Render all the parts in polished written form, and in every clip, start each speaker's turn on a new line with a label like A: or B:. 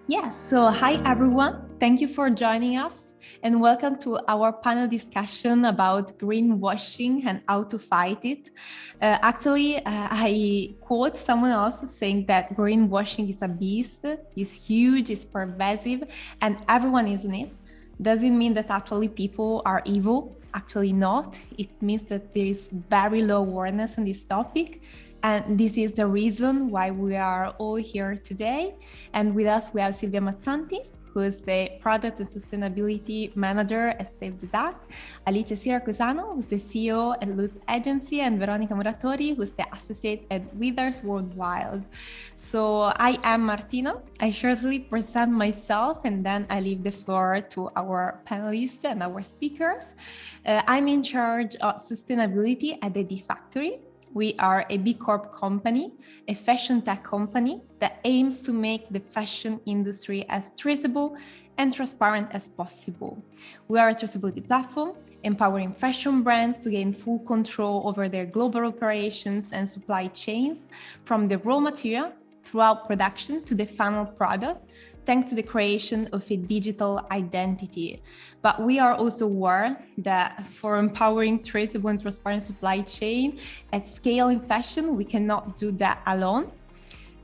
A: Yes, so hi everyone. Thank you for joining us and welcome to our panel discussion about greenwashing and how to fight it. I quote someone else saying that greenwashing is a beast, is huge, is pervasive, and everyone is in it. Doesn't mean that actually people are evil, actually not. It means that there is very low awareness on this topic. And this is the reason why we are all here today. And with us, we have Silvia Mazzanti, who is the Product and Sustainability Manager at S.p.a, Alice Siracusano, who's the CEO at Lutz Agency, and Veronica Muratori, who's the Associate at Withers Worldwide. So I am Martina. I shortly present myself, and then I leave the floor to our panelists and our speakers. I'm in charge of sustainability at the D Factory. We are a B Corp company, a fashion tech company that aims to make the fashion industry as traceable and transparent as possible. We are a traceability platform, empowering fashion brands to gain full control over their global operations and supply chains, from the raw material throughout production to the final product, thanks to the creation of a digital identity. But we are also aware that for empowering traceable and transparent supply chain at scale in fashion, we cannot do that alone.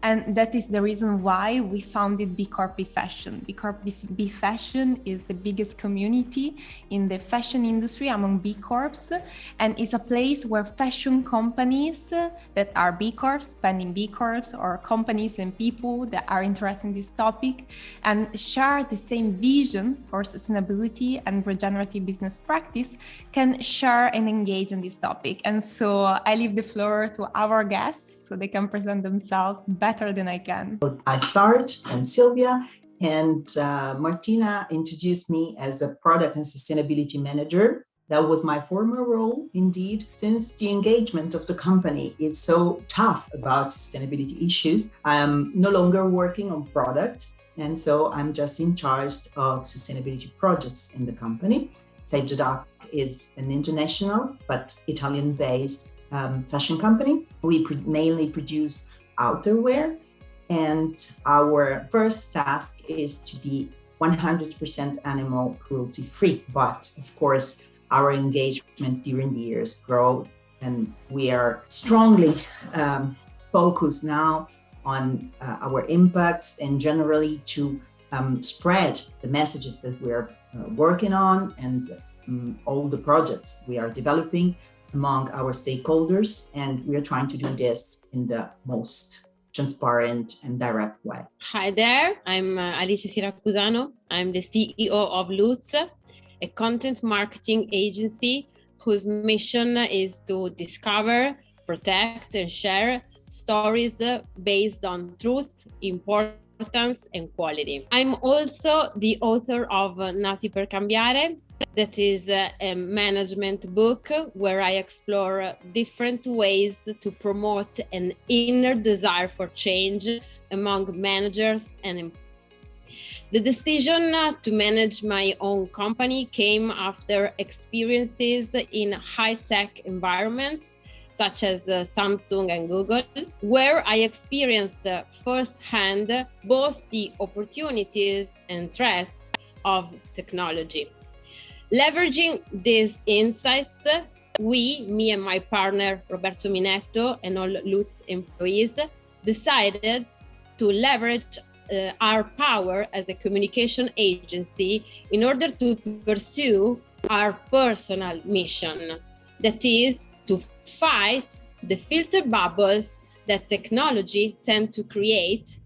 A: And that is the reason why we founded B Corp B Fashion. B Corp B Fashion is the biggest community in the fashion industry among B Corps, and is a place where fashion companies that are B Corps, pending B Corps, or companies and people that are interested in this topic and share the same vision for sustainability and regenerative business practice can share and engage on this topic. And so I leave the floor to our guests so they can present themselves better than I can.
B: I start. I'm Silvia, and Martina introduced me as a product and sustainability manager. That was my former role, indeed. Since the engagement of the company is so tough about sustainability issues, I'm no longer working on product, and so I'm just in charge of sustainability projects in the company. S.p.a is an international but Italian-based fashion company. We mainly produce outerwear, and our first task is to be 100% animal cruelty free. But of course, our engagement during the years grow, and we are strongly focused now on our impacts and generally to spread the messages that we're working on and all the projects we are developing among our stakeholders, and we are trying to do this in the most transparent and direct way.
C: Hi there, I'm Alice Siracusano. I'm the CEO of Lutz, a content marketing agency whose mission is to discover, protect, and share stories based on truth, importance, and quality. I'm also the author of Nati per Cambiare. That is a management book where I explore different ways to promote an inner desire for change among managers and employees. The decision to manage my own company came after experiences in high-tech environments such as Samsung and Google, where I experienced firsthand both the opportunities and threats of technology. Leveraging these insights, me and my partner Roberto Minetto and all Lutz employees decided to leverage our power as a communication agency in order to pursue our personal mission, that is to fight the filter bubbles that technology tends to create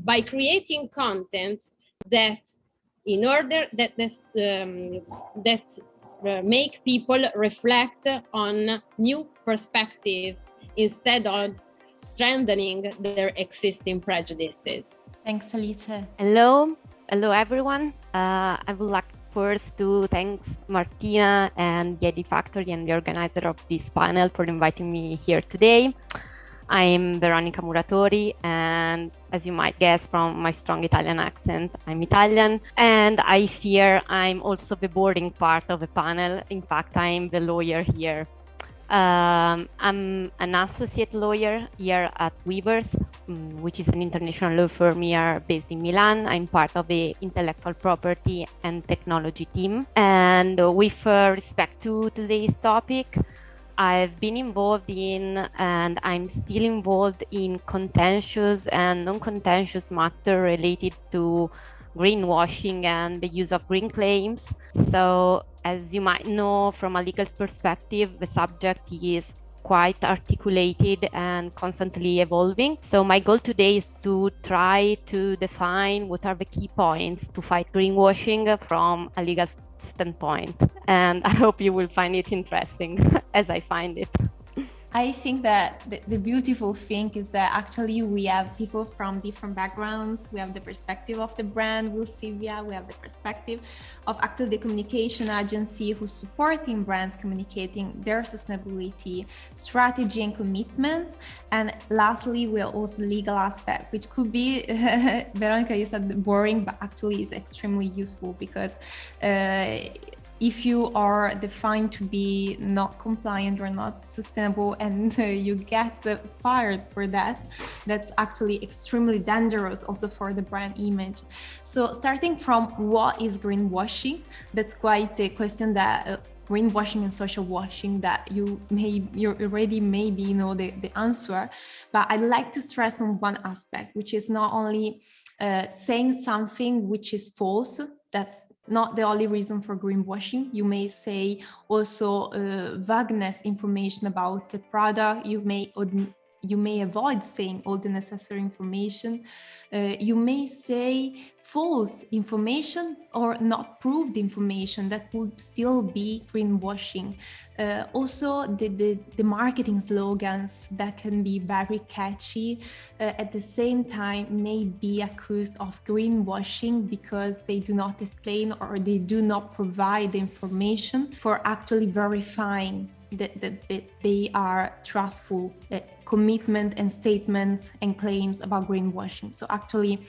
C: by creating content that make people reflect on new perspectives instead of strengthening their existing prejudices.
A: Thanks, Alice.
D: Hello everyone. I would like first to thank Martina and the ID Factory and the organizer of this panel for inviting me here today. I'm Veronica Muratori, and as you might guess from my strong Italian accent, I'm Italian, and I fear I'm also the boring part of the panel. In fact, I'm the lawyer here. I'm an associate lawyer here at Weavers, which is an international law firm here based in Milan. I'm part of the intellectual property and technology team. And with respect to today's topic, I've been involved in, and I'm still involved in, contentious and non-contentious matter related to greenwashing and the use of green claims. So, as you might know, from a legal perspective, the subject is quite articulated and constantly evolving. So my goal today is to try to define what are the key points to fight greenwashing from a legal standpoint. And I hope you will find it interesting as I find it.
A: I think that the beautiful thing is that actually we have people from different backgrounds. We have the perspective of the brand with Silvia. We have the perspective of actually the communication agency who's supporting brands communicating their sustainability strategy and commitments. And lastly, we have also legal aspect, which could be, Veronica, you said boring, but actually is extremely useful because if you are defined to be not compliant or not sustainable and you get fired for that, that's actually extremely dangerous also for the brand image. So starting from what is greenwashing, that's quite a question that greenwashing and social washing that you already maybe know the answer, but I'd like to stress on one aspect, which is not only saying something which is false. That's not the only reason for greenwashing. You may say also vagueness information about the product. You may avoid saying all the necessary information. You may say false information or not proved information that would still be greenwashing. Also, the marketing slogans that can be very catchy at the same time may be accused of greenwashing because they do not explain or they do not provide the information for actually verifying that they are trustful commitment and statements and claims about greenwashing. So actually,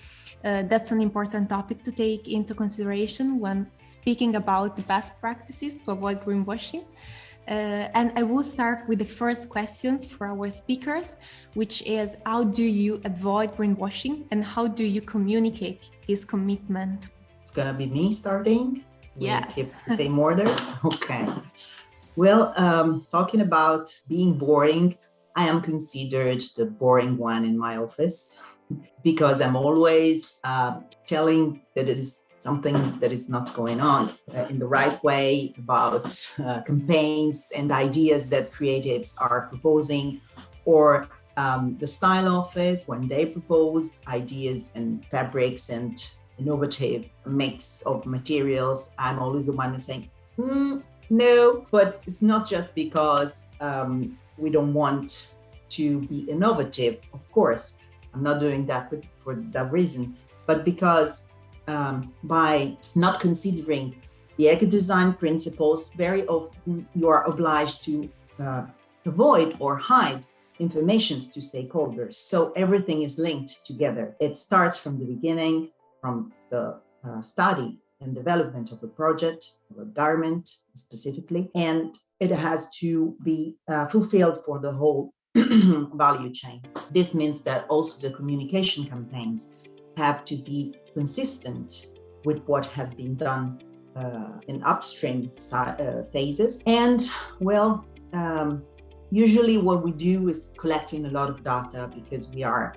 A: that's an important topic to take into consideration when speaking about the best practices to avoid greenwashing. And I will start with the first questions for our speakers, which is how do you avoid greenwashing and how do you communicate this commitment?
B: It's gonna be me starting.
A: Yes.
B: Keep the same order. Okay. Well, talking about being boring, I am considered the boring one in my office because I'm always telling that it is something that is not going on in the right way about campaigns and ideas that creatives are proposing, or the style office when they propose ideas and fabrics and innovative mix of materials. I'm always the one who's saying, no, but it's not just because we don't want to be innovative. Of course, I'm not doing that for that reason, but because by not considering the eco-design principles, very often you are obliged to avoid or hide information to stakeholders. So everything is linked together. It starts from the beginning, from the study and development of a project, of a garment specifically, and it has to be fulfilled for the whole value chain. This means that also the communication campaigns have to be consistent with what has been done in upstream phases. And well, usually what we do is collecting a lot of data because we are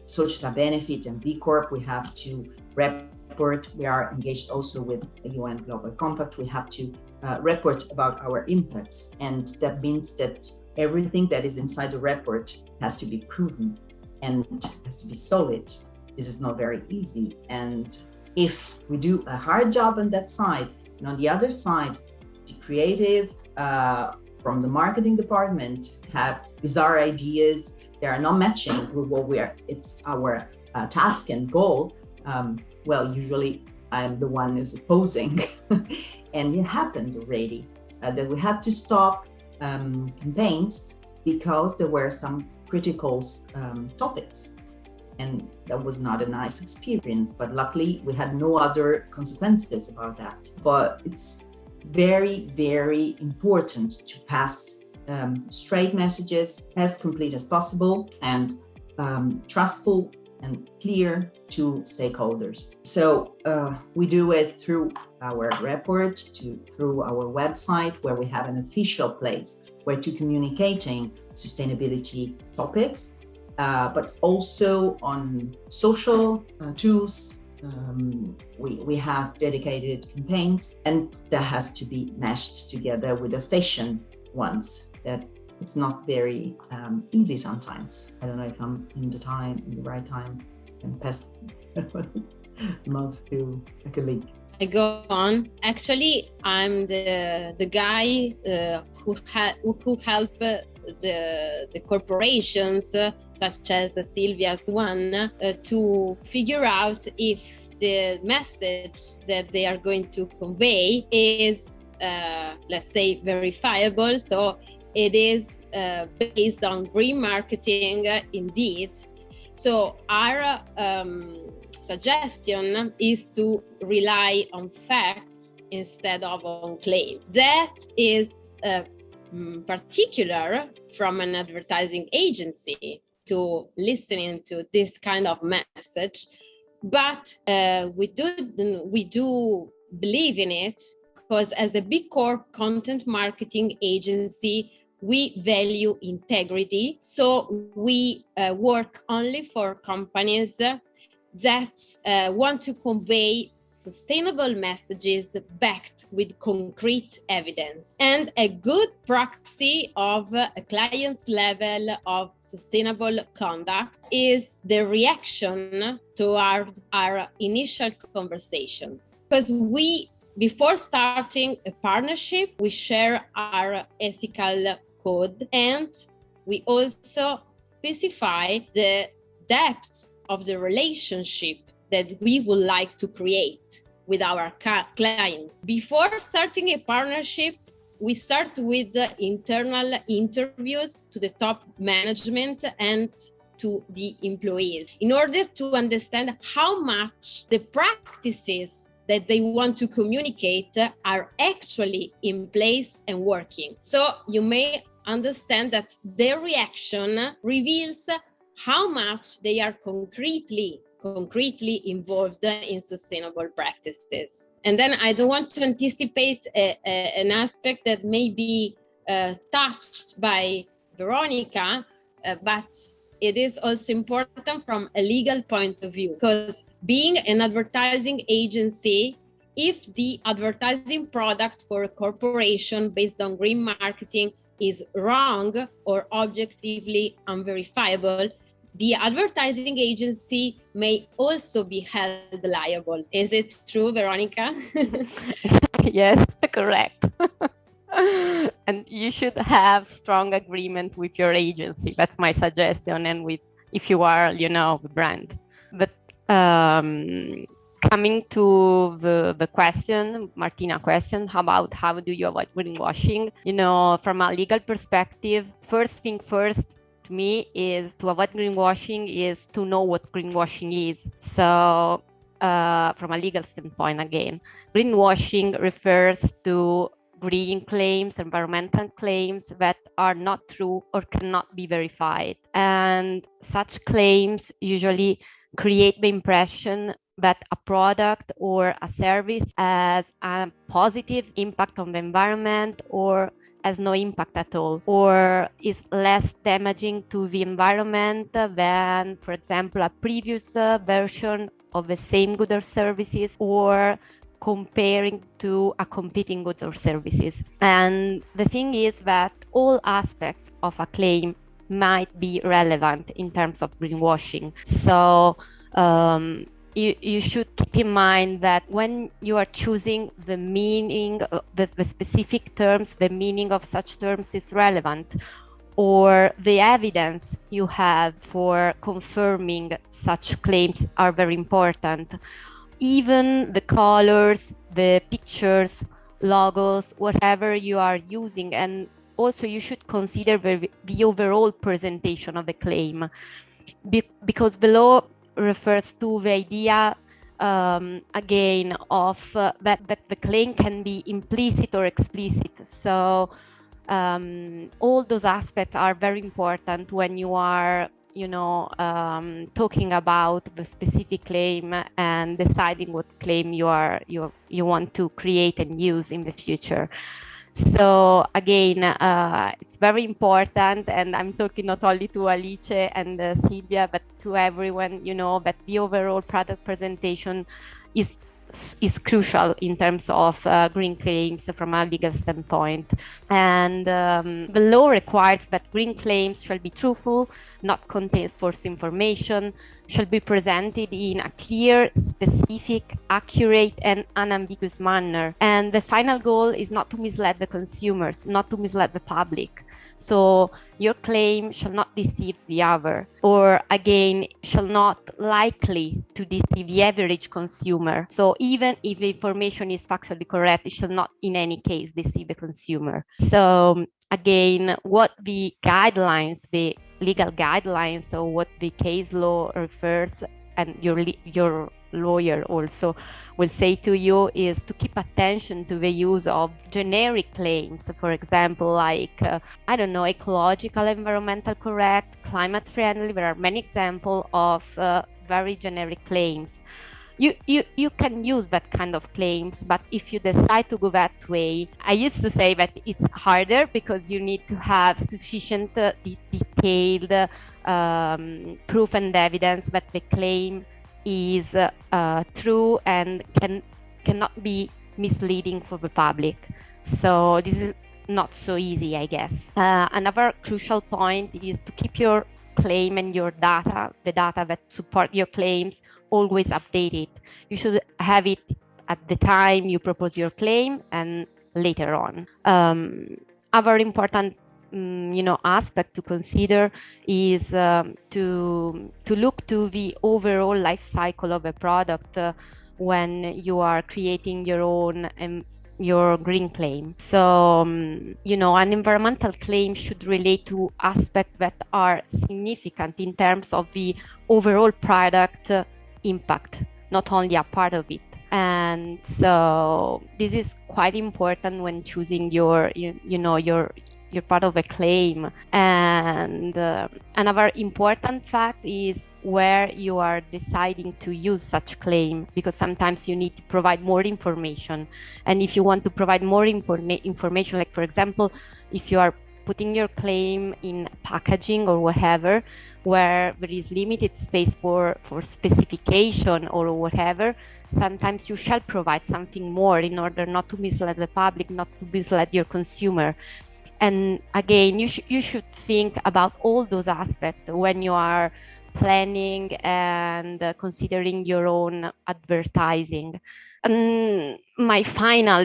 B: social benefit and B Corp. We have to report. We are engaged also with the UN Global Compact. We have to report about our inputs. And that means that everything that is inside the report has to be proven and has to be solid. This is not very easy. And if we do a hard job on that side, and on the other side, the creative from the marketing department have bizarre ideas, they are not matching with what it's our task and goal. Well, usually I'm the one who's opposing. And it happened already that we had to stop campaigns because there were some critical topics. And that was not a nice experience, but luckily we had no other consequences about that. But it's very, very important to pass straight messages as complete as possible. And trustful and clear to stakeholders. So we do it through our report, through our website, where we have an official place where to communicating sustainability topics, but also on social tools. We have dedicated campaigns, and that has to be meshed together with the fashion ones that it's not very easy sometimes. I don't know if I'm in the right time, and pass mouse to a colleague.
C: I go on. Actually, I'm the guy who help the corporations, such as Silvia's one, to figure out if the message that they are going to convey is, let's say, verifiable. So it is based on green marketing, indeed. So our suggestion is to rely on facts instead of on claims. That is particular from an advertising agency to listening to this kind of message, but we do believe in it, because as a big core content marketing agency, we value integrity. So we work only for companies that want to convey sustainable messages backed with concrete evidence. And a good proxy of a client's level of sustainable conduct is the reaction toward our initial conversations. Because before starting a partnership, we share our ethical code, and we also specify the depth of the relationship that we would like to create with our clients. Before starting a partnership, we start with the internal interviews to the top management and to the employees in order to understand how much the practices that they want to communicate are actually in place and working. So you may understand that their reaction reveals how much they are concretely involved in sustainable practices. And then I don't want to anticipate an aspect that may be touched by Veronica, but it is also important from a legal point of view, because being an advertising agency, if the advertising product for a corporation based on green marketing is wrong or objectively unverifiable, the advertising agency may also be held liable. Is it true, Veronica?
D: Yes, correct. And you should have strong agreement with your agency. That's my suggestion. And if you are, the brand. But coming to the question, Martina question, about how do you avoid greenwashing? From a legal perspective, first thing first, to me, is to avoid greenwashing is to know what greenwashing is. So from a legal standpoint, again, greenwashing refers to green claims, environmental claims that are not true or cannot be verified. And such claims usually create the impression that a product or a service has a positive impact on the environment or has no impact at all, or is less damaging to the environment than, for example, a previous version of the same goods or services, or comparing to a competing goods or services. And the thing is that all aspects of a claim might be relevant in terms of greenwashing. So you should keep in mind that when you are choosing the meaning, the specific terms, the meaning of such terms is relevant, or the evidence you have for confirming such claims are very important. Even the colors, the pictures, logos, whatever you are using, and also you should consider the overall presentation of the claim, because the law refers to the idea again of that the claim can be implicit or explicit. So all those aspects are very important when you are talking about the specific claim and deciding what claim you want to create and use in the future. So again, it's very important, and I'm talking not only to Alice and Silvia, but to everyone, that the overall product presentation is crucial in terms of green claims from a legal standpoint. And the law requires that green claims shall be truthful, not contain false information, shall be presented in a clear, specific, accurate, and unambiguous manner. And the final goal is not to mislead the consumers, not to mislead the public. So your claim shall not deceive the other, or again, shall not likely to deceive the average consumer. So even if the information is factually correct, it shall not in any case deceive the consumer. So again, what the guidelines, the legal guidelines, or what the case law refers, and your lawyer also will say to you, is to keep attention to the use of generic claims. For example, like, ecological, environmental correct, climate friendly. There are many examples of very generic claims. You can use that kind of claims, but if you decide to go that way, I used to say that it's harder because you need to have sufficient detailed proof and evidence that the claim is true and cannot be misleading for the public. So this is not so easy, I guess. Another crucial point is to keep your claim and your data, the data that support your claims, always updated. You should have it at the time you propose your claim and later on. Other important aspect to consider is to look to the overall life cycle of a product when you are creating your own your green claim. So an environmental claim should relate to aspects that are significant in terms of the overall product impact, not only a part of it. And so this is quite important when choosing your part of a claim. And another important fact is where you are deciding to use such claim, because sometimes you need to provide more information. And if you want to provide more information, like for example, if you are putting your claim in packaging or whatever, where there is limited space for specification or whatever, sometimes you shall provide something more in order not to mislead the public, not to mislead your consumer. And again, you should think about all those aspects when you are planning and considering your own advertising. And my final,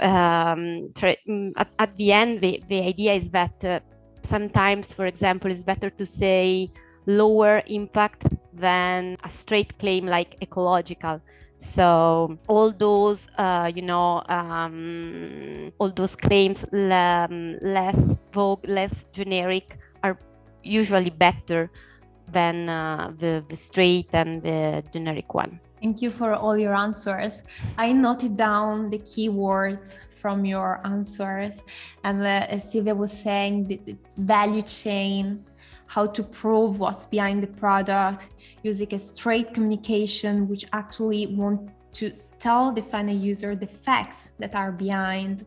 D: at the end, the idea is that sometimes, for example, it's better to say lower impact than a straight claim like ecological. So all those, all those claims less vogue, less generic, are usually better than the straight and the generic one.
A: Thank you for all your answers. I noted down the keywords from your answers, and as Silvia was saying, the value chain, how to prove what's behind the product, using a straight communication, which actually want to tell the final user the facts that are behind.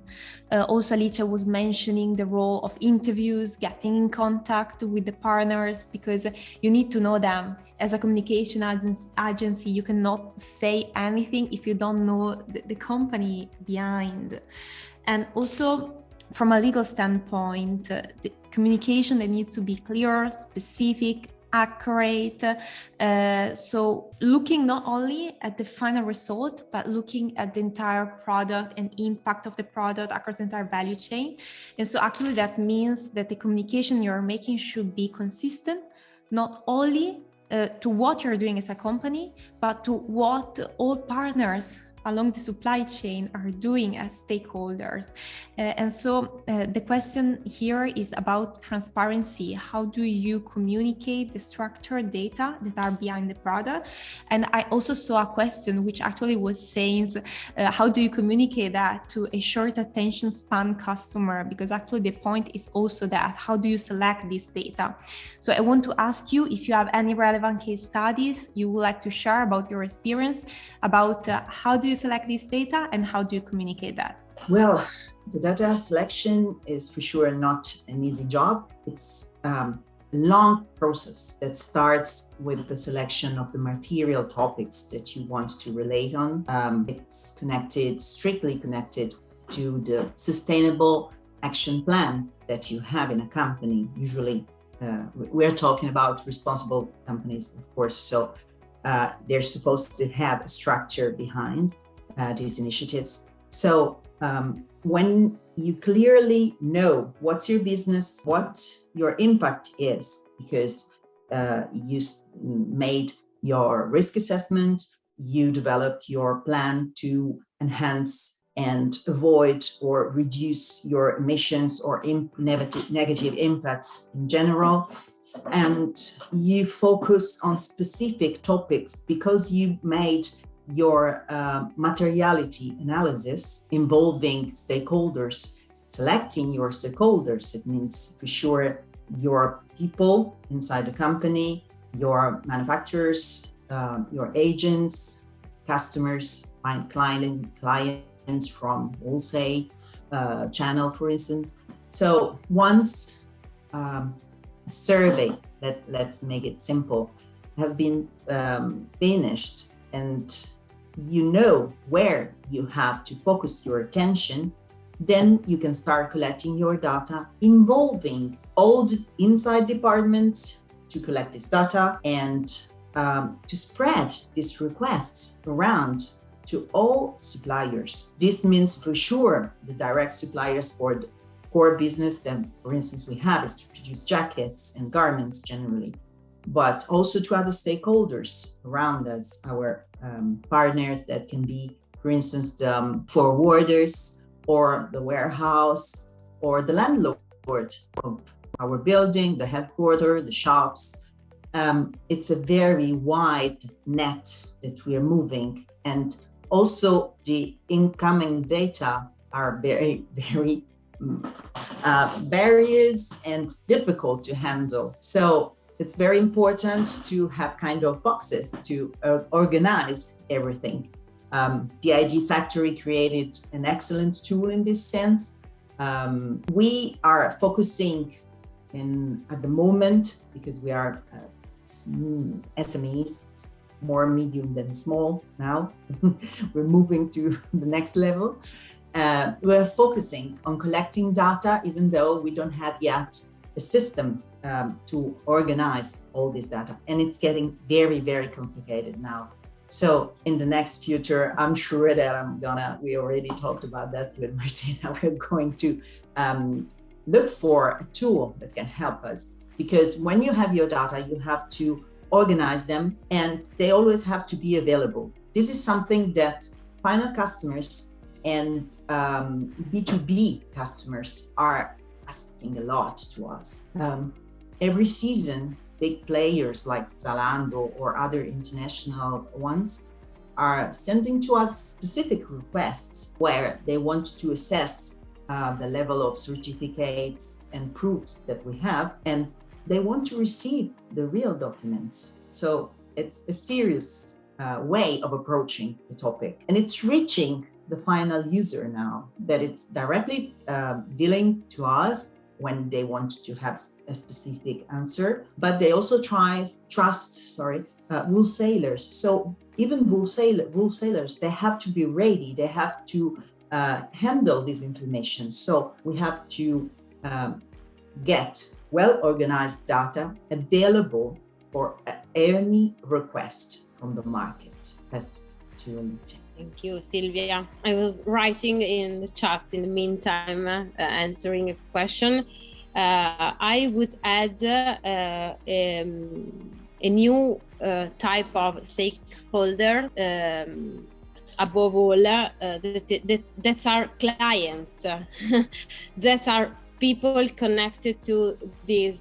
A: Also, Alicia was mentioning the role of interviews, getting in contact with the partners, because you need to know them. As a communication agency, you cannot say anything if you don't know the company behind. And also, from a legal standpoint, the communication that needs to be clear, specific, accurate. So looking not only at the final result, but looking at the entire product and impact of the product across the entire value chain. And so actually that means that the communication you're making should be consistent, not only to what you're doing as a company, but to what all partners along the supply chain are doing as stakeholders. And so the question here is about transparency. How do you communicate the structured data that are behind the product? And I also saw a question which actually was saying, how do you communicate that to a short attention span customer? Because actually the point is also that, how do you select this data? So I want to ask you if you have any relevant case studies you would like to share about your experience, about how do you select this data and how do you communicate that?
B: Well, the data selection is for sure not an easy job. It's a long process that starts with the selection of the material topics that you want to relate on. It's strictly connected to the sustainable action plan that you have in a company. Usually, we're talking about responsible companies, of course, so they're supposed to have a structure behind these initiatives. So when you clearly know what's your business, what your impact is, because you made your risk assessment, you developed your plan to enhance and avoid or reduce your emissions or negative impacts in general, and you focus on specific topics because you made your materiality analysis involving stakeholders. Selecting your stakeholders, it means for sure your people inside the company, your manufacturers, your agents, customers, clients from wholesale channel, for instance. So once a survey, let's make it simple, has been finished, and you know where you have to focus your attention, then you can start collecting your data, involving all the inside departments to collect this data and to spread these requests around to all suppliers. This means for sure the direct suppliers for the core business that, for instance, we have is to produce jackets and garments generally, but also to other stakeholders around us, our partners that can be, for instance, the forwarders or the warehouse or the landlord of our building, the headquarters, the shops. It's a very wide net that we are moving, and also the incoming data are very, very various and difficult to handle. So it's very important to have kind of boxes to organize everything. The ID Factory created an excellent tool in this sense. We are focusing at the moment, because we are SMEs, more medium than small now. We're moving to the next level. We're focusing on collecting data, even though we don't have yet a system to organize all this data. And it's getting very, very complicated now. So in the next future, I'm sure that we already talked about that with Martina, we're going to look for a tool that can help us. Because when you have your data, you have to organize them, and they always have to be available. This is something that final customers and B2B customers are asking a lot to us. Every season, big players like Zalando or other international ones are sending to us specific requests where they want to assess the level of certificates and proofs that we have, and they want to receive the real documents. So it's a serious way of approaching the topic, and it's reaching the final user now, that it's directly dealing to us when they want to have a specific answer, but they also trust wholesalers. So even wholesalers, they have to be ready, they have to handle this information. So we have to get well-organized data available for any request from the market. That's too limiting.
C: Thank you, Silvia. I was writing in the chat in the meantime, answering a question. I would add a new type of stakeholder above all, that are clients, that are people connected to this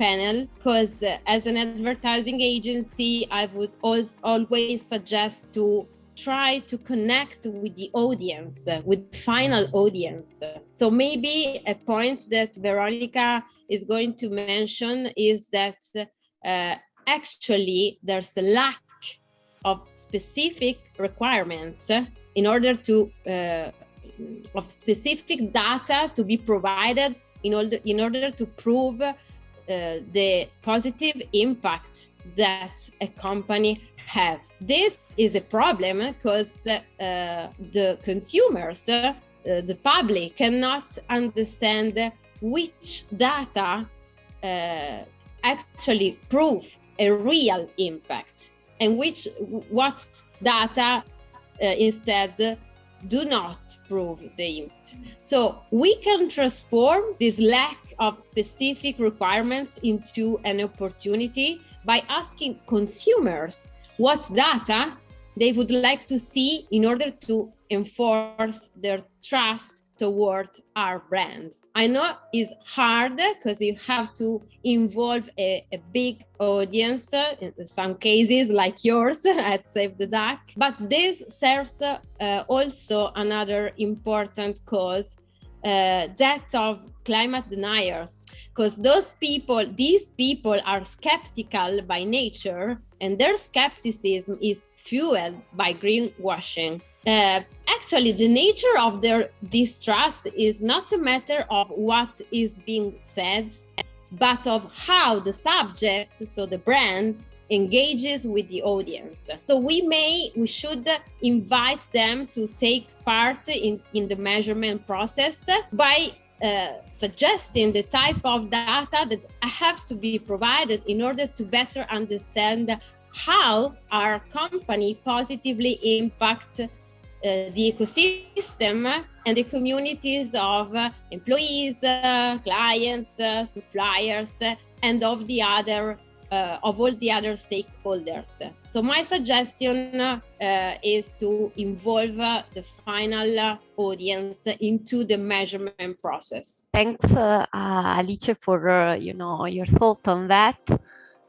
C: panel, because as an advertising agency, I would always suggest to try to connect with the audience, with the final audience. So maybe a point that Veronica is going to mention is that actually there's a lack of specific requirements in order to of specific data to be provided in order to prove the positive impact that a company have. This is a problem because the consumers, the public, cannot understand which data actually prove a real impact and what data instead do not prove the impact. So we can transform this lack of specific requirements into an opportunity by asking consumers what data they would like to see in order to enforce their trust towards our brand. I know it's hard because you have to involve a big audience, in some cases like yours at Save the Duck, but this serves also another important cause, that of climate deniers, because these people are skeptical by nature, and their skepticism is fueled by greenwashing. Actually, the nature of their distrust is not a matter of what is being said, but of how the subject, so the brand, engages with the audience. So we should invite them to take part in the measurement process by suggesting the type of data that have to be provided in order to better understand how our company positively impact the ecosystem and the communities of employees, clients, suppliers, and of all the other stakeholders. So my suggestion is to involve the final audience into the measurement process.
D: Thanks, Alice, for your thought on that.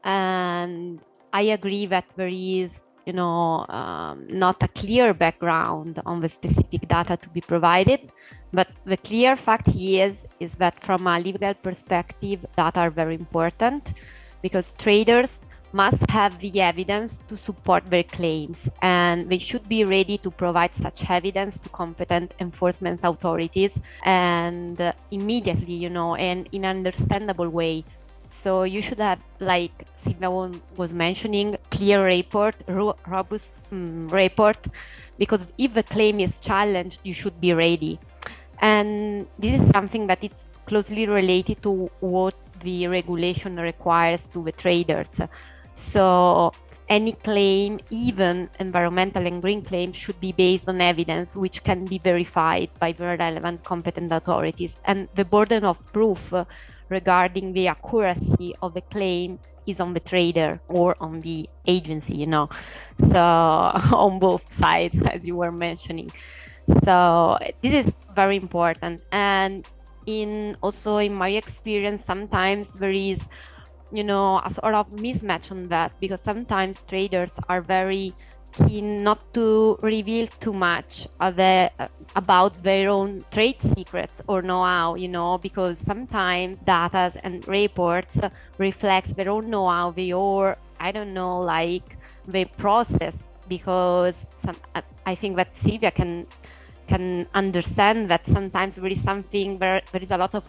D: And I agree that there is not a clear background on the specific data to be provided, but the clear fact is that from a legal perspective, data are very important, because traders must have the evidence to support their claims, and they should be ready to provide such evidence to competent enforcement authorities, and immediately, and in an understandable way. So you should have, like Silvia was mentioning, clear report, robust report, because if the claim is challenged, you should be ready. And this is something that is closely related to what the regulation requires to the traders. So any claim, even environmental and green claims, should be based on evidence which can be verified by the relevant competent authorities. And the burden of proof regarding the accuracy of the claim is on the trader or on the agency, so on both sides, as you were mentioning. So this is very important. And also in my experience, sometimes there is a sort of mismatch on that, because sometimes traders are very keen not to reveal too much about their own trade secrets or know-how, because sometimes data and reports reflects their own know-how, the process, because I think that Silvia can understand that sometimes there is something there is a lot of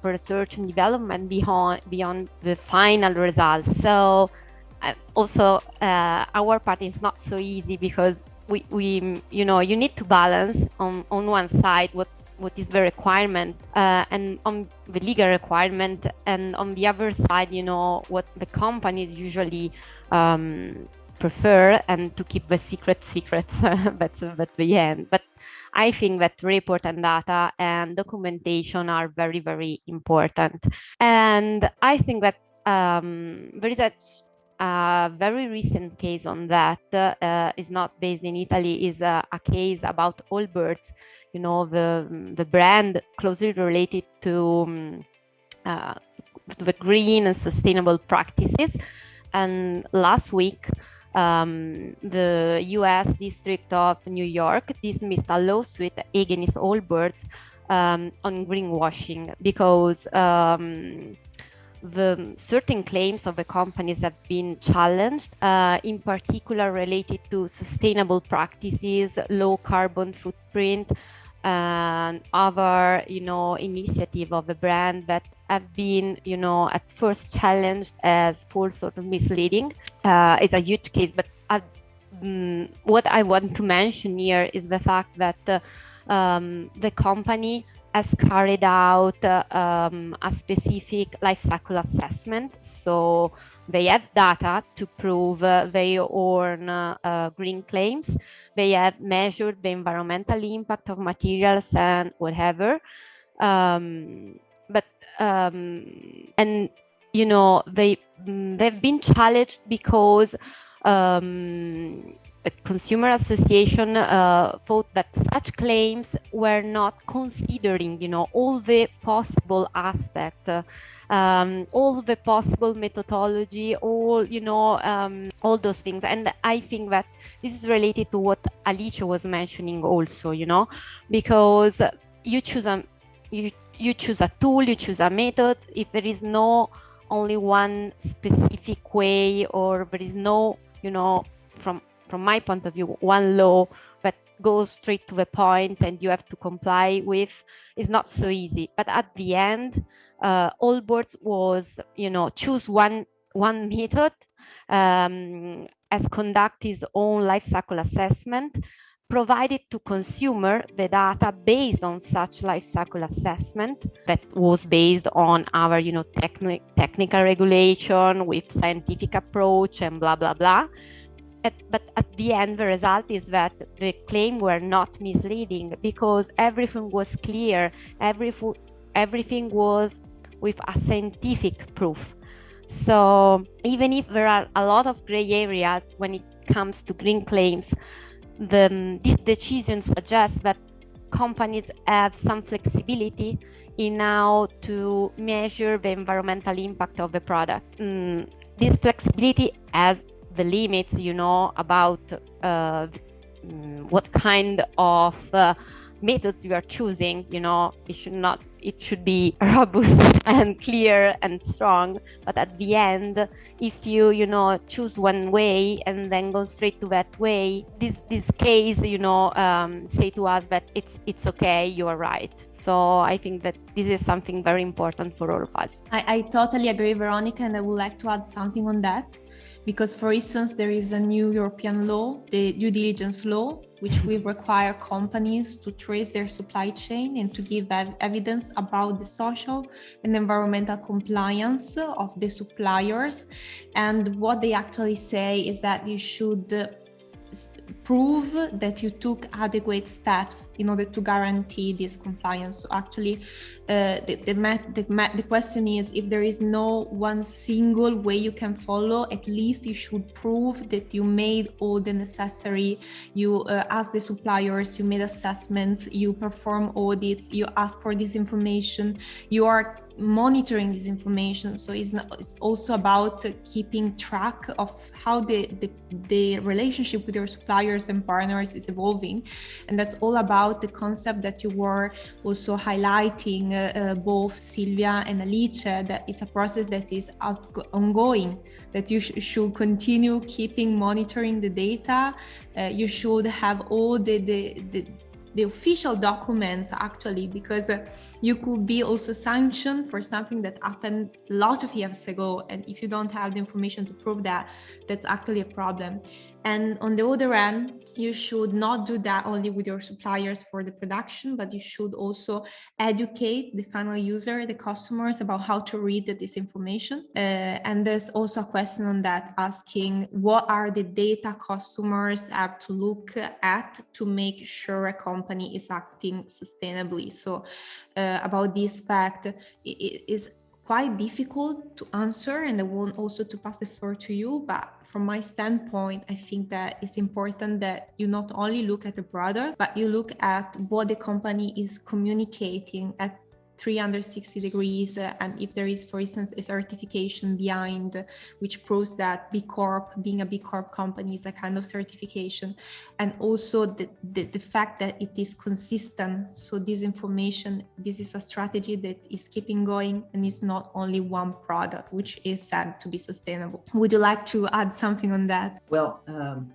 D: research and development beyond the final results. So also our part is not so easy, because we you need to balance on one side what is the requirement and on the legal requirement, and on the other side what the companies usually prefer, and to keep the secret that's at the end. But I think that report and data and documentation are very, very important. And I think that there is a a very recent case on that is not based in Italy, is a case about Allbirds, you know, the brand closely related to the green and sustainable practices. And last week, the US District of New York dismissed a lawsuit against Allbirds on greenwashing because the certain claims of the companies have been challenged, in particular related to sustainable practices, low carbon footprint, and other, you know, initiative of the brand that have been, you know, at first challenged as false or misleading. It's a huge case, but what I want to mention here is the fact that the company has carried out a specific life cycle assessment. So they had data to prove their own green claims. They have measured the environmental impact of materials and whatever. And you know, they've been challenged because the Consumer Association thought that such claims were not considering, you know, all the possible aspects, all the possible methodology, all, you know, all those things. And I think that this is related to what Alicia was mentioning also, you know, because you choose a tool, you choose a method. If there is no only one specific way, or there is no, you know, from my point of view, one law that goes straight to the point and you have to comply with, is not so easy. But at the end, Allbirds was, you know, choose one method, has conducted his own life cycle assessment, provided to consumer the data based on such life cycle assessment that was based on our, you know, technical regulation with scientific approach and blah, blah, blah. But at the end, the result is that the claim were not misleading because everything was clear, everything was with a scientific proof. So even if there are a lot of gray areas when it comes to green claims, this decision suggests that companies have some flexibility in how to measure the environmental impact of the product. This flexibility has the limits, you know, about what kind of methods you are choosing. You know, it should be robust and clear and strong. But at the end, if you know, choose one way and then go straight to that way, this case, you know, say to us that it's okay, you are right. So I think that this is something very important for all of us.
A: I totally agree, Veronica, and I would like to add something on that. Because, for instance, there is a new European law, the due diligence law, which will require companies to trace their supply chain and to give evidence about the social and environmental compliance of the suppliers. And what they actually say is that you should prove that you took adequate steps in order to guarantee this compliance. So actually, the question is, if there is no one single way you can follow, at least you should prove that you made all the necessary, you ask the suppliers, you made assessments, you perform audits, you ask for this information, you are monitoring this information. So it's also about keeping track of how the relationship with your suppliers and partners is evolving. And that's all about the concept that you were also highlighting, both Silvia and Alice, that is a process that is ongoing, that you should continue keeping monitoring the data. You should have all the official documents, actually, because you could be also sanctioned for something that happened a lot of years ago. And if you don't have the information to prove that, that's actually a problem. And on the other hand, you should not do that only with your suppliers for the production, but you should also educate the final user, the customers, about how to read this information. And there's also a question on that, asking what are the data customers have to look at to make sure a company is acting sustainably. So about this fact, it is quite difficult to answer, and I want also to pass the floor to you. But from my standpoint, I think that it's important that you not only look at the product, but you look at what the company is communicating at 360 degrees, and if there is, for instance, a certification behind which proves that B Corp, being a B Corp company, is a kind of certification, and also the fact that it is consistent. So this information, this is a strategy that is keeping going, and it's not only one product which is said to be sustainable. Would you like to add something on that?
B: Well,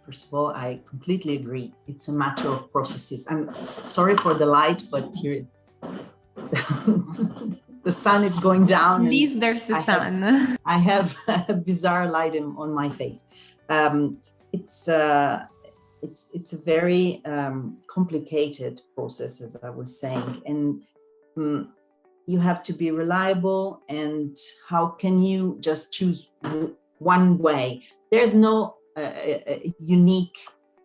B: first of all, I completely agree. It's a matter of processes. I'm sorry for the light, but here the sun is going down.
A: At least there's the sun.
B: I have a bizarre light on my face. It's a very complicated process, as I was saying, and you have to be reliable. And how can you just choose one way? There's no unique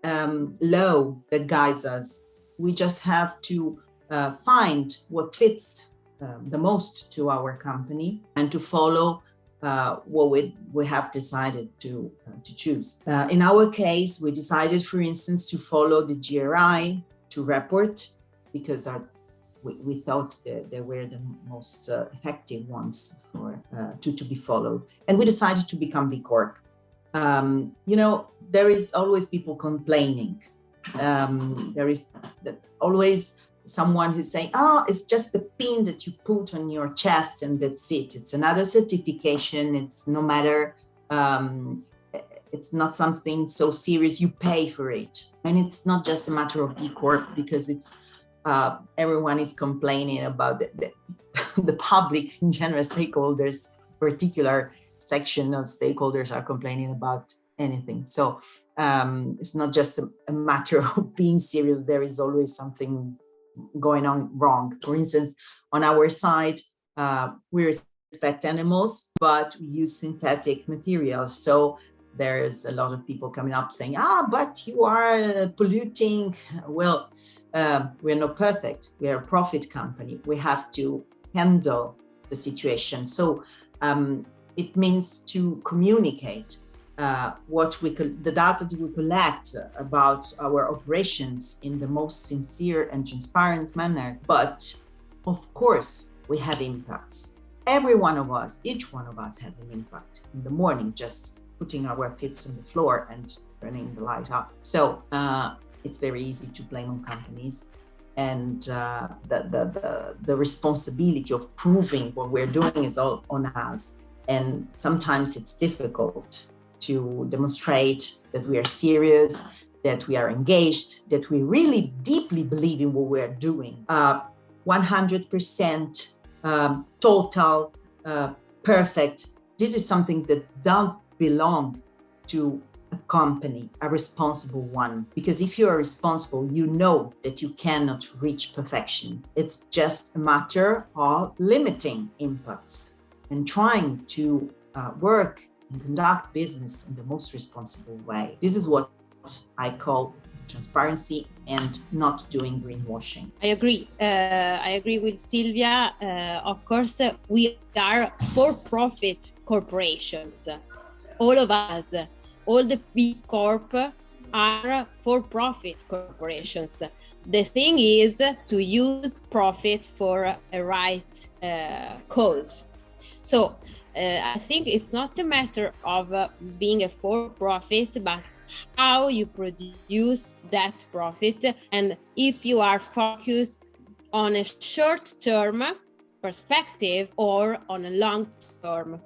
B: law that guides us. We just have to find what fits the most to our company and to follow what we have decided to choose. In our case, we decided, for instance, to follow the GRI to report, because we thought they were the most effective ones to be followed. And we decided to become B Corp. There is always people complaining. There is always someone who's saying, oh, it's just the pin that you put on your chest and that's it. It's another certification. It's no matter, it's not something so serious. You pay for it. And it's not just a matter of B Corp, because it's everyone is complaining about the public in general, stakeholders, particular section of stakeholders are complaining about anything. So it's not just a matter of being serious. There is always something going on wrong. For instance, on our side, we respect animals, but we use synthetic materials. So there's a lot of people coming up saying, but you are polluting. Well, we're not perfect. We are a profit company. We have to handle the situation. So it means to communicate the data that we collect about our operations in the most sincere and transparent manner. But of course, we have impacts. Every one of us, each one of us has an impact. In the morning, just putting our feet on the floor and turning the light up. So it's very easy to blame on companies. And the responsibility of proving what we're doing is all on us. And sometimes it's difficult to demonstrate that we are serious, that we are engaged, that we really deeply believe in what we're doing. 100% total, perfect. This is something that don't belong to a company, a responsible one. Because if you are responsible, you know that you cannot reach perfection. It's just a matter of limiting impacts and trying to work and conduct business in the most responsible way. This is what I call transparency and not doing greenwashing.
C: I agree. I agree with Silvia. Of course, we are for-profit corporations. All of us, all the B Corp are for-profit corporations. The thing is to use profit for a right cause. So I think it's not a matter of being a for-profit, but how you produce that profit, and if you are focused on a short-term perspective or on a long-term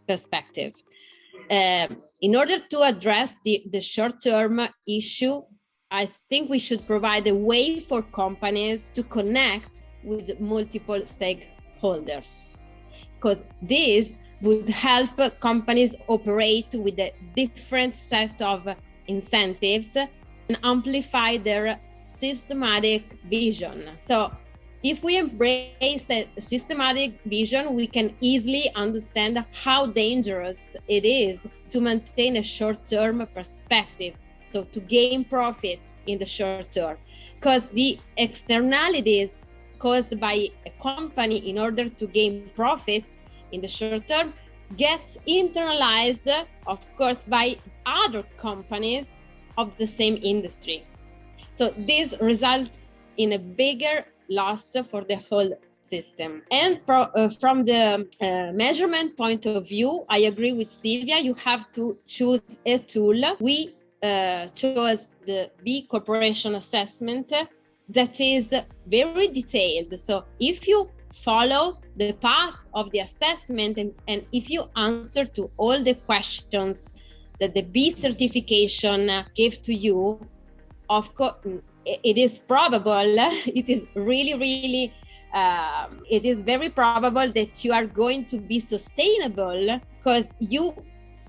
C: perspective. In order to address the short-term issue, I think we should provide a way for companies to connect with multiple stakeholders, because this would help companies operate with a different set of incentives and amplify their systematic vision. So if we embrace a systematic vision, we can easily understand how dangerous it is to maintain a short-term perspective, so to gain profit in the short term, because the externalities caused by a company in order to gain profit in the short term get internalized, of course, by other companies of the same industry. So this results in a bigger loss for the whole system. And from the measurement point of view, I agree with Silvia, you have to choose a tool. We chose the B Corporation assessment that is very detailed. So if you follow the path of the assessment and if you answer to all the questions that the B certification gave to you, of course, it is probable, it is really, it is very probable that you are going to be sustainable because you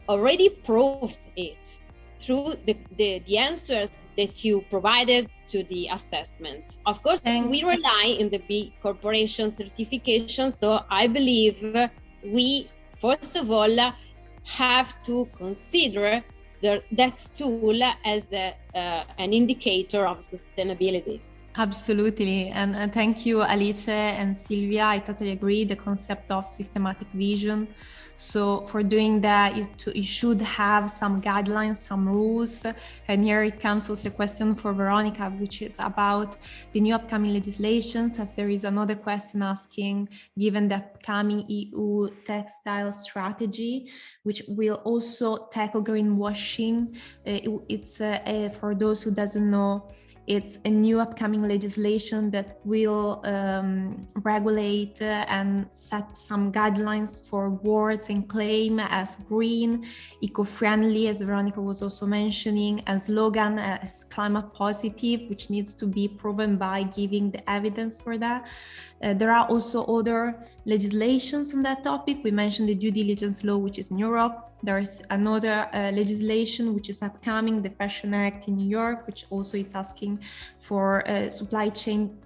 C: already proved it through the answers that you provided to the assessment. Of course, we rely in the B Corporation certification, so I believe we, first of all, have to consider that tool as an indicator of sustainability.
A: Absolutely. And thank you, Alice and Silvia. I totally agree. The concept of systematic vision. So for doing that, you should have some guidelines, some rules. And here it comes also a question for Veronica, which is about the new upcoming legislations, as there is another question asking, given the upcoming EU textile strategy, which will also tackle greenwashing. It's for those who doesn't know, it's a new upcoming legislation that will regulate and set some guidelines for words and claim as green, eco-friendly, as Veronica was also mentioning, and slogan as climate positive, which needs to be proven by giving the evidence for that. There are also other legislations on that topic. We mentioned the due diligence law, which is in Europe. There's another legislation which is upcoming, the Fashion Act in New York, which also is asking for supply chain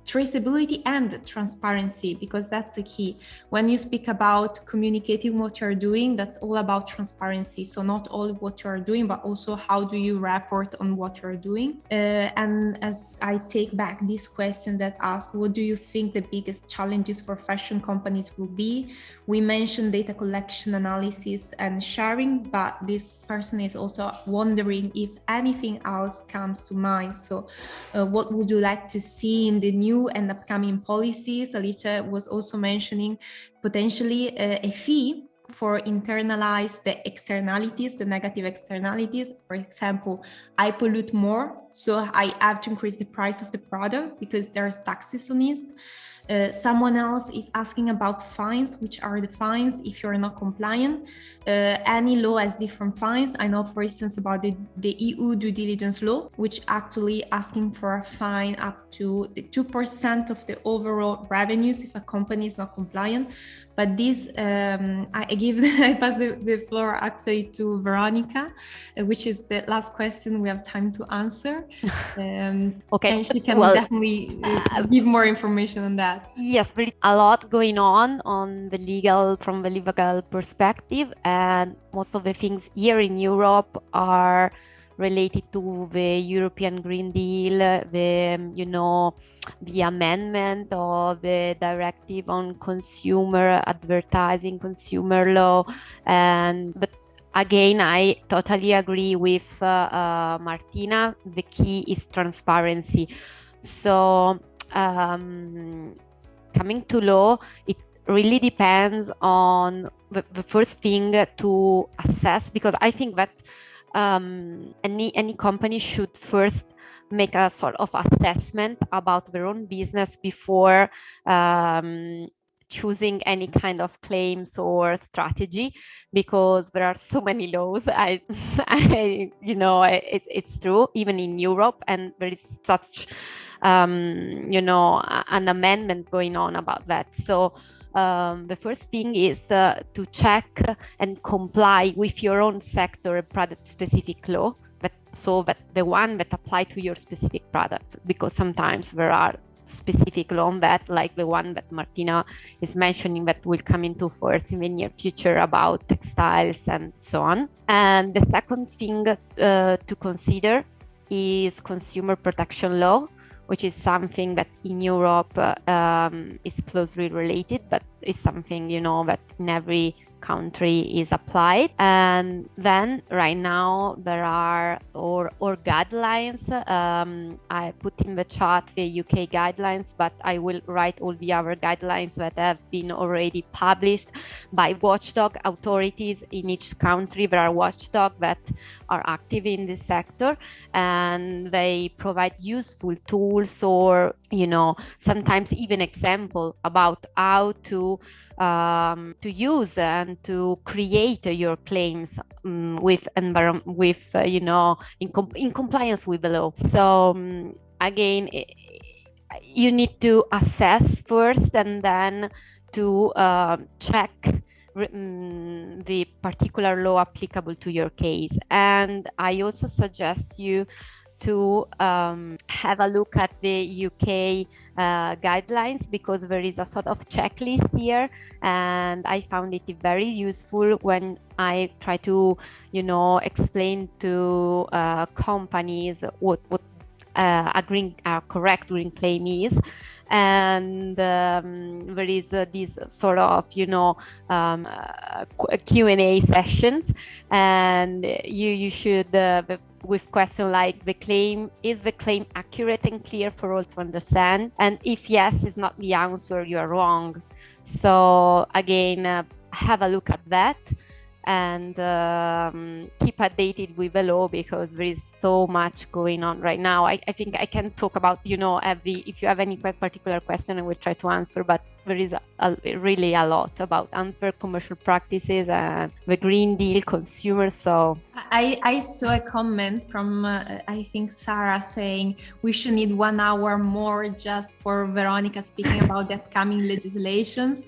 A: traceability and transparency, because that's the key. When you speak about communicating what you're doing, that's all about transparency. So not all what you're doing, but also how do you report on what you're doing. And as I take back this question that asks, what do you think the biggest challenges for fashion companies will be? We mentioned data collection, analysis, and sharing, but this person is also wondering if anything else comes to mind. So what would you like to see in the new and upcoming policies? Alicia was also mentioning potentially a fee for internalize the externalities, the negative externalities. For example, I pollute more, so I have to increase the price of the product because there's taxes on it. Someone else is asking about fines. Which are the fines if you're not compliant? Any law has different fines. I know, for instance, about the EU due diligence law, which actually asking for a fine up to the 2% of the overall revenues if a company is not compliant. But this, I pass the floor actually to Veronica, which is the last question we have time to answer.
D: Okay.
A: And she can definitely give more information on that.
D: Yes, there is a lot going on from the legal perspective, and most of the things here in Europe are related to the European Green Deal, the amendment of the directive on consumer advertising, consumer law, but again, I totally agree with Martina. The key is transparency. So coming to law, it really depends on the first thing to assess, because I think that any company should first make a sort of assessment about their own business before choosing any kind of claims or strategy, because there are so many laws. It's true, even in Europe, and there is such an amendment going on about that. So the first thing is to check and comply with your own sector product-specific law, so that the one that apply to your specific products, because sometimes there are specific law on that, like the one that Martina is mentioning that will come into force in the near future about textiles and so on. And the second thing to consider is consumer protection law, which is something that in Europe is closely related, but is something, that in every country is applied. And then right now there are or guidelines. I put in the chat the UK guidelines, but I will write all the other guidelines that have been already published by watchdog authorities in each country. There are watchdogs that are active in this sector, and they provide useful tools or, sometimes even example about how to use and to create your claims in compliance with the law. So again, you need to assess first and then to check the particular law applicable to your case. And I also suggest you to have a look at the UK guidelines, because there is a sort of checklist here, and I found it very useful when I try to, explain to companies what a correct green claim is. And there is this sort of Q&A sessions, and you should with questions like is the claim accurate and clear for all to understand, and if yes is not the answer, you are wrong. So again, have a look at that and keep updated with the law, because there is so much going on right now. I think I can talk about, if you have any particular question, I will try to answer, but there is really a lot about unfair commercial practices and the Green Deal consumers. So
A: I saw a comment from, I think, Sarah, saying we should need 1 hour more just for Veronica speaking about the upcoming legislations.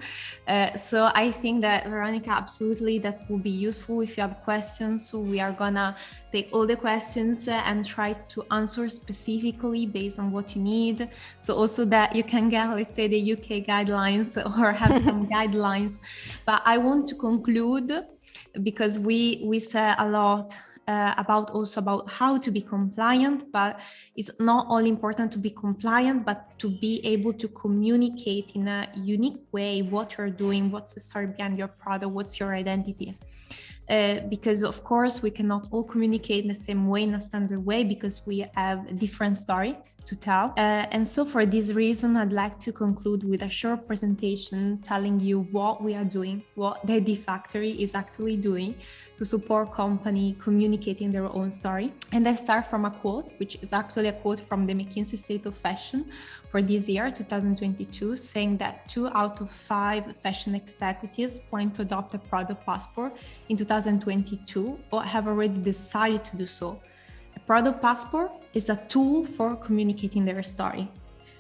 A: So I think that, Veronica, absolutely, that will be useful if you have questions. So we are gonna take all the questions and try to answer specifically based on what you need. So also that you can get, let's say, the UK guidelines or have some guidelines. But I want to conclude, because we said a lot about how to be compliant, but it's not only important to be compliant, but to be able to communicate in a unique way what you're doing, what's the story behind your product, what's your identity. Because of course we cannot all communicate in the same way, in a standard way, because we have a different story to tell. And so for this reason, I'd like to conclude with a short presentation telling you what we are doing, what the ID Factory is actually doing to support company communicating their own story. And I start from a quote, which is actually a quote from the McKinsey State of Fashion for this year, 2022, saying that 2 out of 5 fashion executives plan to adopt a product passport in 2022 or have already decided to do so. A product passport is a tool for communicating their story.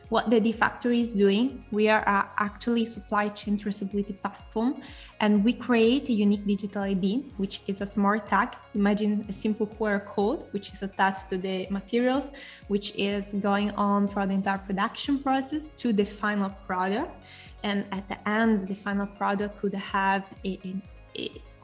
A: What the ID Factory is doing, we are actually a supply chain traceability platform, and we create a unique digital ID, which is a smart tag. Imagine a simple QR code, which is attached to the materials, which is going on throughout the entire production process to the final product. And at the end, the final product could have a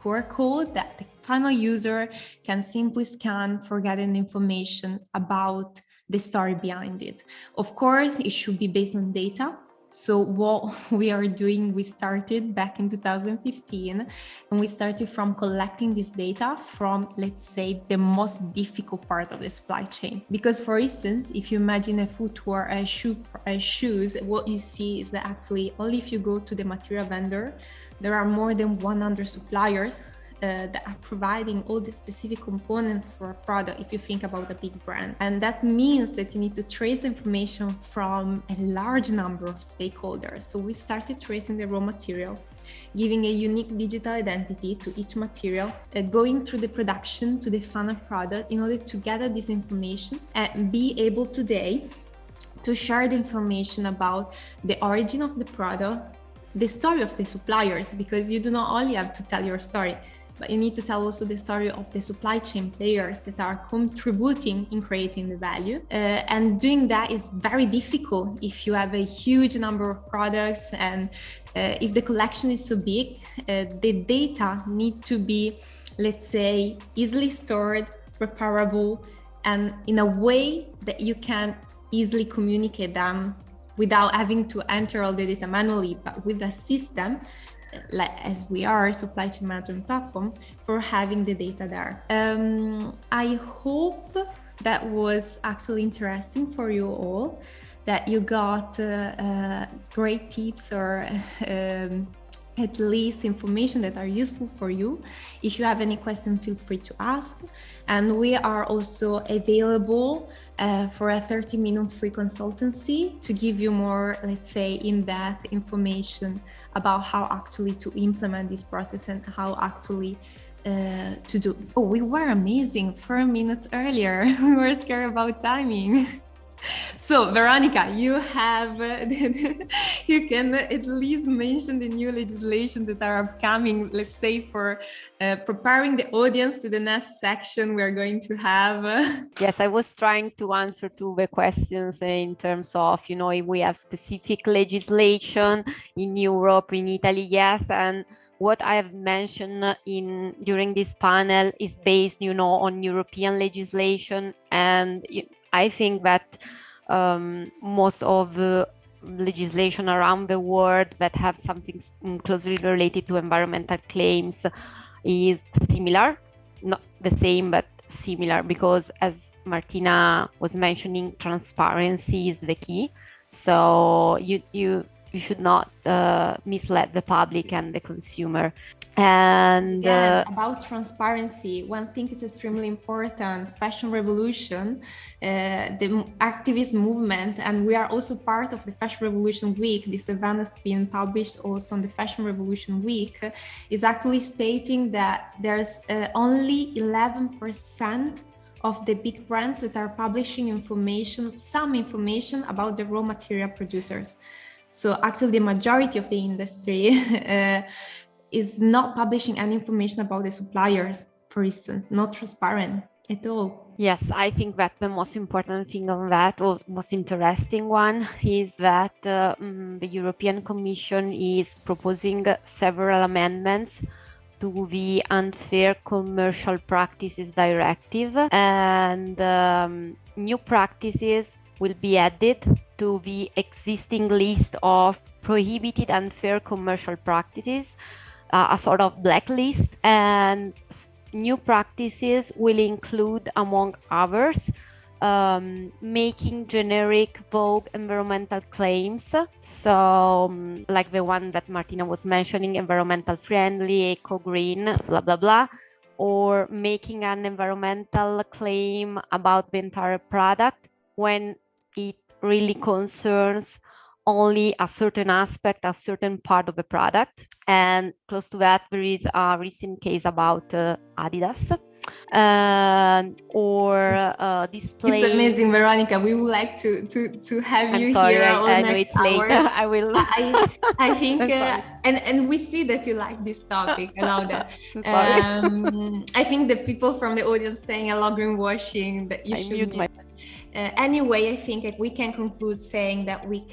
A: QR code that the final user can simply scan for getting information about the story behind it. Of course, it should be based on data. So what we are doing, we started back in 2015, and we started from collecting this data from, let's say, the most difficult part of the supply chain. Because for instance, if you imagine a footwear, shoes, what you see is that actually only if you go to the material vendor, there are more than 100 suppliers that are providing all the specific components for a product, if you think about a big brand. And that means that you need to trace information from a large number of stakeholders. So we started tracing the raw material, giving a unique digital identity to each material, going through the production to the final product in order to gather this information and be able today to share the information about the origin of the product, the story of the suppliers, because you do not only have to tell your story, but you need to tell also the story of the supply chain players that are contributing in creating the value. And doing that is very difficult if you have a huge number of products, and if the collection is so big, the data need to be, let's say, easily stored, reparable, and in a way that you can easily communicate them without having to enter all the data manually, but with a system, like as we are, supply chain management platform, for having the data there. I hope that was actually interesting for you all, that you got great tips or at least information that are useful for you. If you have any questions, feel free to ask. And we are also available for a 30-minute free consultancy to give you more, let's say, in-depth information about how actually to implement this process and how actually to do. Oh, we were amazing 4 minutes earlier. We were scared about timing. So Veronica, you have, you can at least mention the new legislation that are upcoming, let's say, for preparing the audience to the next section we are going to have.
D: Yes, I was trying to answer to the questions in terms of, if we have specific legislation in Europe, in Italy, yes, and what I have mentioned during this panel is based, on European legislation, and I think that most of the legislation around the world that have something closely related to environmental claims is similar, not the same, but similar, because as Martina was mentioning, transparency is the key. So you should not mislead the public and the consumer. And
A: about transparency, one thing is extremely important: Fashion Revolution, the activist movement, and we are also part of the Fashion Revolution Week. This event has been published also on the Fashion Revolution Week, is actually stating that there's only 11% of the big brands that are publishing information, some information about the raw material producers. So actually the majority of the industry is not publishing any information about the suppliers, for instance, not transparent at all.
D: Yes, I think that the most important thing on that, or most interesting one, is that the European Commission is proposing several amendments to the Unfair Commercial Practices Directive, and new practices will be added to the existing list of prohibited unfair commercial practices, a sort of blacklist, and new practices will include, among others, making generic vague environmental claims, so like the one that Martina was mentioning, environmental friendly, eco-green, blah blah blah, or making an environmental claim about the entire product when it really concerns only a certain aspect, a certain part of the product. And close to that, there is a recent case about Adidas, or display.
A: It's amazing, Veronica. We would like to have you here.
D: I know it's late. I will.
A: I think, and we see that you like this topic. I love that. I think the people from the audience saying I love greenwashing, that you should. Anyway, I think we can conclude saying that we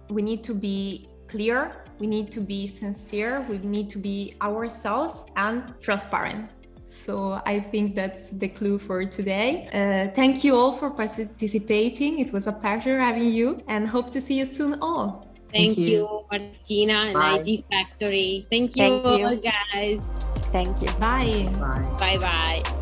A: need to be clear, we need to be sincere, we need to be ourselves and transparent. So I think that's the clue for today. Thank you all for participating. It was a pleasure having you, and hope to see you soon all.
C: Thank you, Martina and ID Factory. Thank you all, guys.
D: Thank you.
A: Bye.
B: Bye.
C: Bye-bye.